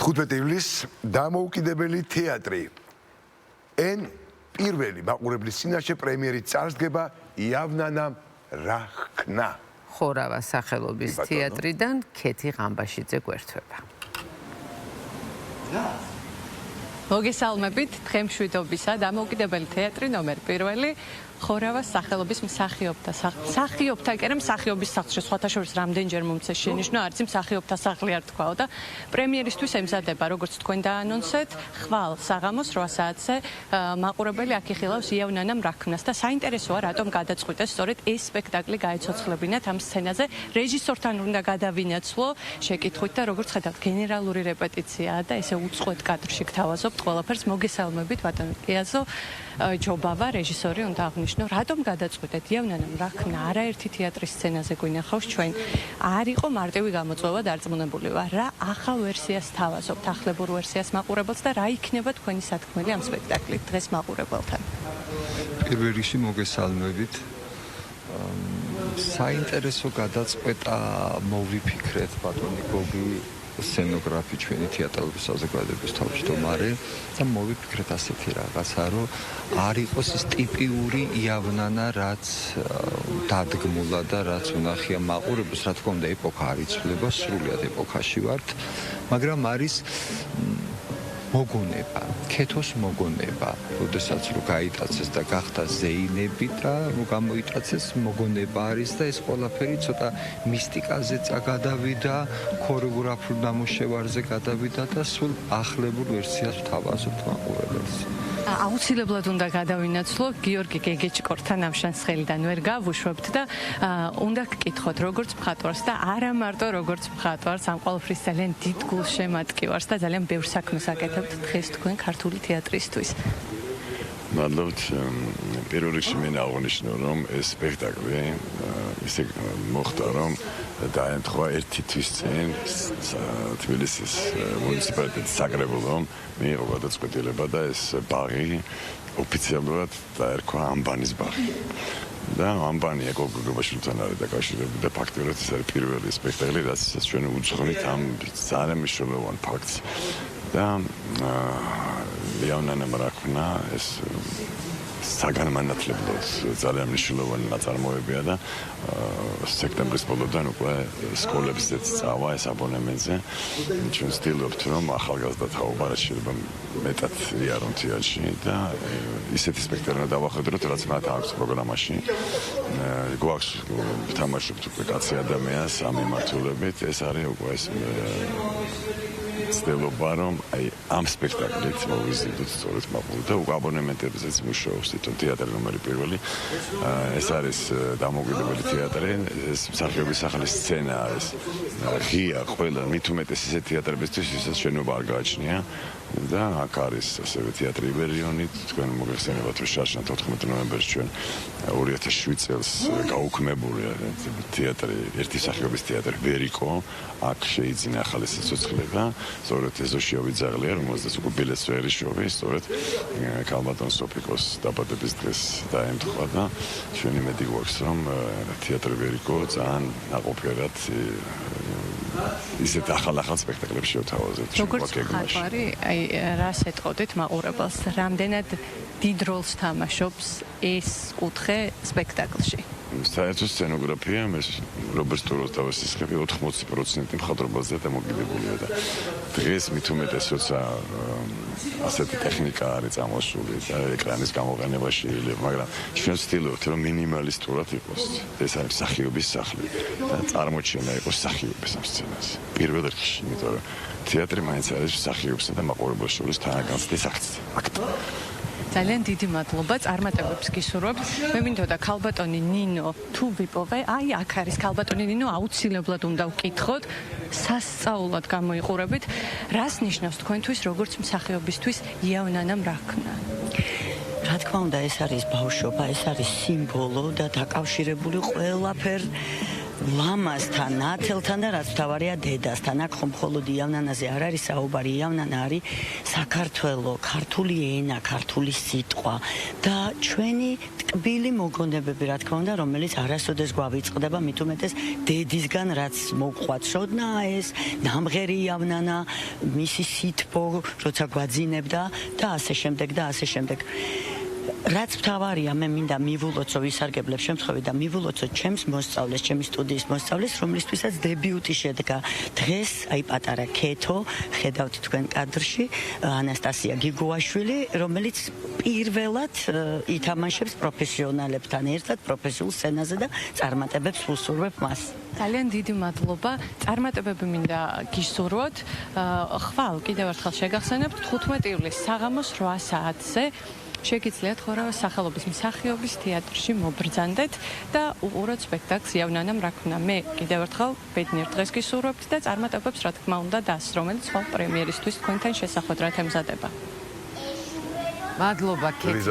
15 ივლისს დამოუკიდებელი თეატრი N პირველი მაყურებლის წინაშე პრემიერი წარსდგება იავნანამ რა ხკნა. ხორავა სახელობის თეატრიდან ქეთი ღამბაშიძე გვერდება. მოგესალმებით, დღემშვიდობისა დამოუკიდებელი თეატრი ნომერ 1 ხორავას სახელობის მსახიობთა კი არა მსახიობის სახლში სხვათა შორის რამდენჯერ მომცე შენიშვნა არც მსახიობთა სახლი არ თქვაო და პრემიერისთვის ემზადება როგორც თქვენ დაანონსეთ ხვალ საღამოს 8 საათზე მაყურებელი აქ იხილავს იავნანამ რა ხკნას და საინტერესოა რატომ გადაწყვიტეს სწორედ ეს სპექტაკლი გაეცოცხლებინათ ამ სცენაზე რეჟისორთან უნდა გადავინაცვლო შეკითხვით და როგორც ხედავთ გენერალური რეპეტიციაა და ესე უწყვეტ კადრში გთავაზობთ ყველაფერს მოგესალმებით ბატონო კიაზო ჯობავა რეჟისორი უნდა აღნიშნო რატომ გადაწყვეტეთ იავნანამ რა ხკნა არაერთი თეატრის სცენაზე გვინახავს ჩვენ არ იყო მარტივი გამოწვევა დარწმუნებული ვარ რა ახალ ვერსიას თავაზობთ ახლებურ ვერსიას მაყურებელს და რა იქნება თქვენი სათქმელი ამ სპექტაკლით დღეს მაყურებელთან პირველ რიგში მოგესალმებით საინტერესო გადაწყვეტა მოვიფიქრეთ ბატონი გოგი სცენოგრაფი ჩვენი თეატრალური საზოგადოების თავმჯდომარე და მოვიფიქრეთ ასეთი რაღაცა რომ არ იყოს ის ტიპიური იავნანა რაც დადგმულა და რაც უნახია მაყურებელს რა თქმა უნდა ეპოქა არ იცვლება სრულად ეპოქაში ვართ მაგრამ არის მოგონება, ქეთოს მოგონება, როდესაც რო გაიტაცეს და გახდა ზეინები და რო გამოიტაცეს მოგონება არის და ეს ყველაფერი ცოტა მისტიკაზე წაგადავიდა, ქორეოგრაფულ ნამუშევარზე გადავიდა და სულ ახლებურ ვერსიას ვთავაზობთ მაყურებელს. აუცილებლად უნდა გადავინაცვლო გიორგი გეგეჭკორთან ამშანსხელიდან ვერ გავუშვებთ და უნდა გკითხოთ როგორც მხატვარს და არა მარტო როგორც მხატვარს ამ ყველაფრის ძალიან დიდ გულშემატკივარს და ძალიან ბევრ საქმეს აკეთებთ დღეს თქვენ ქართული თეატრისთვის. მადლობთ პირველ რიგში მე აღნიშნო რომ ეს სპექტაკლი ისე მოხდა რომ დაემთხვა ერთი თვის წინ თბილისის მუნიციპალიტეტის საკრებულომ მიიღო გადაწყვეტილება და ეს ბაღი ოფიციალურად დაერქვა ამბანის ბაღი და ამბანი ეკოგოგებაშვილთან არის დაკავშირებული და ფაქტობრივად ეს არის პირველი სპექტაკლი რაც ჩვენ უძღვნით ამ ძალიან მნიშვნელოვან ფაქტს და იავნანამ რა ხკნა ეს საგანმანათლებლო ძალიან მნიშვნელოვანი ნაწარმოებია და სექტემბრის ბოლოდან უკვე სკოლებზეც წავა ეს აბონემენტზე ჩვენ ვცდილობთ რომ ახალგაზრდა თაობა რაც შეიძლება მეტად იარონ თეატრში და ისეთი სპექტაკლი დავახედოთ რაც მათ აქვს პროგრამაში გვაქვს ვთამაშობთ უკვე კაცი ადამიანს ამ მიმართულებით ეს არის უკვე ეს ცდილობა რომ აი ამ სპექტაკლით მოვიზიდოთ სწორედ მაყურებელს და უკვე აბონემენტებზეც მუშაობს თვითონ თეატრი ნომერ 1 ეს არის დამოუკიდებელი თეატრი ეს მსახიობის სახლის სცენა არის ღია ყველა მით უმეტეს ისეთ თეატრებისთვის ვისაც შენობა არ გააჩნია და აქ არის ასევე თეატრი იბერიონი თქვენ მოგეხსენებათ რომ შარშან 14 ნოემბერს ჩვენ 2007 წელს გაუქმებული თეატრი ერთი მსახიობის თეატრი ვერიკო აქ შეიძინა ახალი სიცოცხლე სწორედ ეზოში ავიძაღლია რომელზეც უკვე ბილეთს ვერ იშოვე სწორედ ქალბატონ სოფიკოს დაბადების დღეს დაემთხვა და ჩვენი მედი გვაქვს რომ თეატრი ვერიკო ძალიან ნაყოფიერად ისეთ ახალ სპექტაკლებში შევთავაზებთ როგორც მხატვარი აი რას ეტყოდით მაყურებელს რამდენად დიდ როლს თამაშობს ეს კუთხე სპექტაკლში საერთო სცენოგრაფია მე რობერტ სტოროს დავასისხები 80% მხატვრობაზე დამოკიდებულია და დღეს მით უმეტეს როცა ასეთი ტექნიკა არის წამოსული და ეკრანის გამოყენება შეიძლება მაგრამ ჩვენ ვცდილობთ რომ მინიმალისტურად იყოს ეს არის მსახიობის სახლი და წარმოჩენა იყოს მსახიობის ამ სცენაზე პირველ რიგში იმიტომ რომ თეატრი მაინც არის მსახიობსა და მაყურებელს შორის თანაგანცდის აქტი ძალიან დიდი მადლობა წარმატებებს გისურვებთ. მე მინდოდა ქალბატონი ნინო თუ ვიპოვე, აი აქ არის ქალბატონი ნინო აუცილებლად უნდა ვკითხოთ, სასწაულად გამოიყურებით, რას ნიშნავს თქვენთვის როგორც მსახიობისთვის იავნანამ რა ხკნა? რა თქმა უნდა ეს არის ბავშვობა, ეს არის სიმბოლო და დაკავშირებული ყველაფერ ლამასთან, ნათელთან და რაც თავარია დედასთან. აქ ხომ მხოლოდ იავნანაზე არ არის საუბარი, იავნანა არის საქართველო, ქართული ენა, ქართული სიტყვა და ჩვენი ტკბილი მოგონებები, რა თქმა უნდა, რომელიც არასოდეს გვავიწყდება, მით უმეტეს დედისგან, რაც მოყვა ცოდნა ეს, ნამღერი იავნანა, მისი სითბო, როცა გვაძინებდა და ასე შემდეგ და ასე შემდეგ. რაც მთავარია, მე მინდა მივულოცო ვისარგებლებ შემთხვევით და მივულოცო ჩემს მოსწავლეს, ჩემი სტუდიის მოსწავლეს, რომლისთვისაც დებიუტი შედგა დღეს, აი პატარა ქეთო, ხედავთ თქვენ კადრში, ანასტასია გიგუაშვილი, რომელიც პირველად ითამაშებს პროფესიონალებთან ერთად პროფესიულ სცენაზე და წარმატებებს უსურვებ მას. ძალიან დიდი მადლობა. წარმატებები მინდა გისურვოთ. ხვალ კიდევ ერთხელ შეგახსენებთ 15 ივლისს საღამოს 8 საათზე შეგიძლიათ ხორავას სახელობის მსახიობის თეატრში მობრძანდეთ და უყუროთ სპექტაკლს იავნანამ რა ქნა. მე კიდევ ერთხელ ბედნიერ დღეს გისურვებთ და წარმატებებს რა თქმა უნდა დასს, რომელიც ხვალ პრემიერისთვის თქვენთან შესახვედრად ემზადება. მადლობა ქეთი.